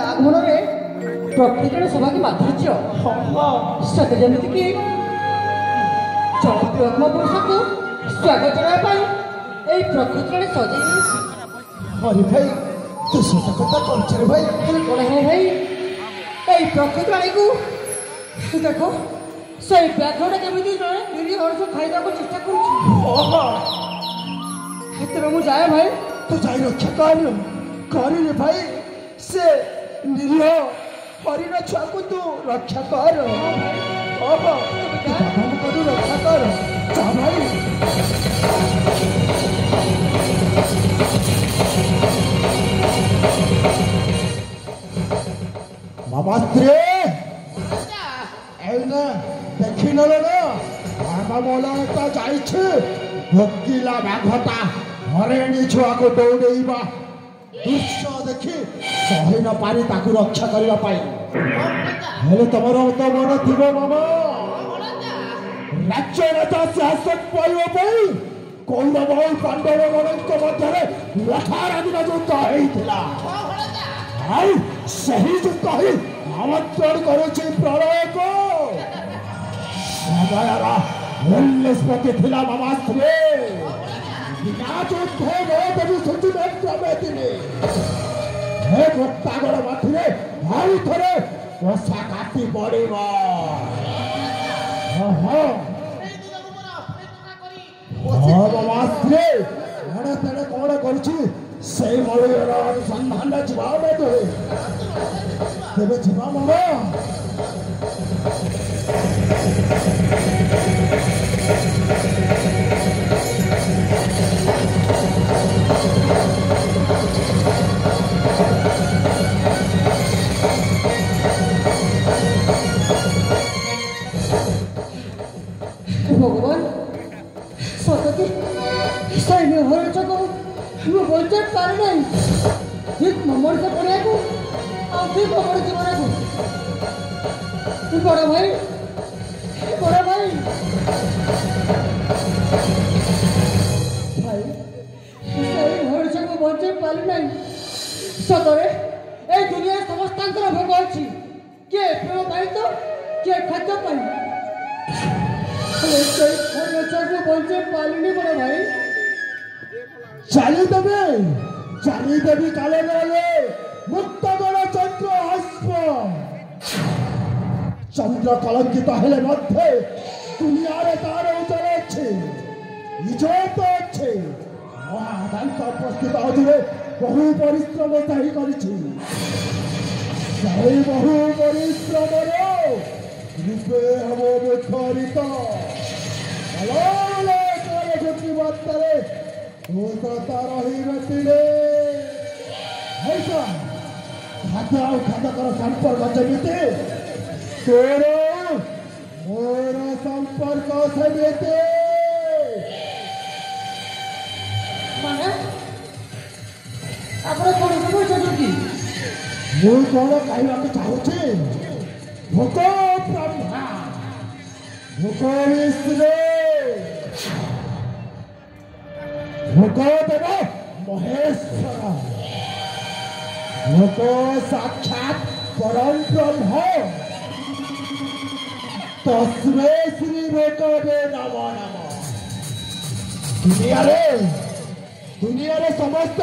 आगमन प्रकृतिर सौभाग्य माधुर्य सत जमीक चलत्म पुरुष को स्वागत जनाई प्रकृति सजे अरे भाई तू सत कथा कर भाई कौन है भाई ये प्रकृति वाणी को देख से व्याघ्र केमी निरीह मनुष्य खाइदा को चेष्टा कर जाए भाई तू जाई रक्षा कर भाई से निरीह हरिण छुआ को तू रक्षा कर तू रक्षा कर जा भाई मामास्त्रे देखी ना मामा मोला जाइछे भोकिला बाघटा हरिणी छुआ को दौड़ेबा दृश्य देखी सही न पारी ताकू रक्षा करने हेले तुमर तो मन थी मामा राज्य नेता शासक पाई कौरव और पांडव गण मध्य लठाराधीन युद्ध होता सही युद्ध ही आमंत्रण करुच्ची प्रलय को निष्पत्ति थिला मामास्त्रे गोटागड़ मथिरे भाई थरे बसा काटी पड़ेब मामास्त्रे एड़े तेड़े कौन करुच्ची से मलयर अनुसंधान जा तेरे जा मामा भगवान सतती सैन्य हरच को बचे पार नहीं ठीक ममर से पड़े को ठीक ममर जीवन को बड़ा भाई भाई सही हरच को बचे पार नहीं सतरे ए दुनिया समस्त भोग अच्छी किए प्रेम पाई तो किए खाद्य पाई बचे पालनी बड़ा भाई चाली देवी काले गले मुक्त गण चंद्र हस्प चंद्र कलंकित हेले मध्य दुनिया रे तार उजल अच्छे इज्जत अच्छे महादांत उपस्थित अधीरे बहु परिश्रम सही करिछि बहु परिश्रम रूपे हम मुखरित बात्तारे खाद्य संपर्क जमीते तोर मोर संपर्क समीते कौन कहवाक चाहूँ भोक ब्रह्मा भोक विष्णु भोक देव महेश्वर भोक साक्षात परम ब्रह्म तस्मै श्री भोकवे नमो नमः दुनिया रे समस्त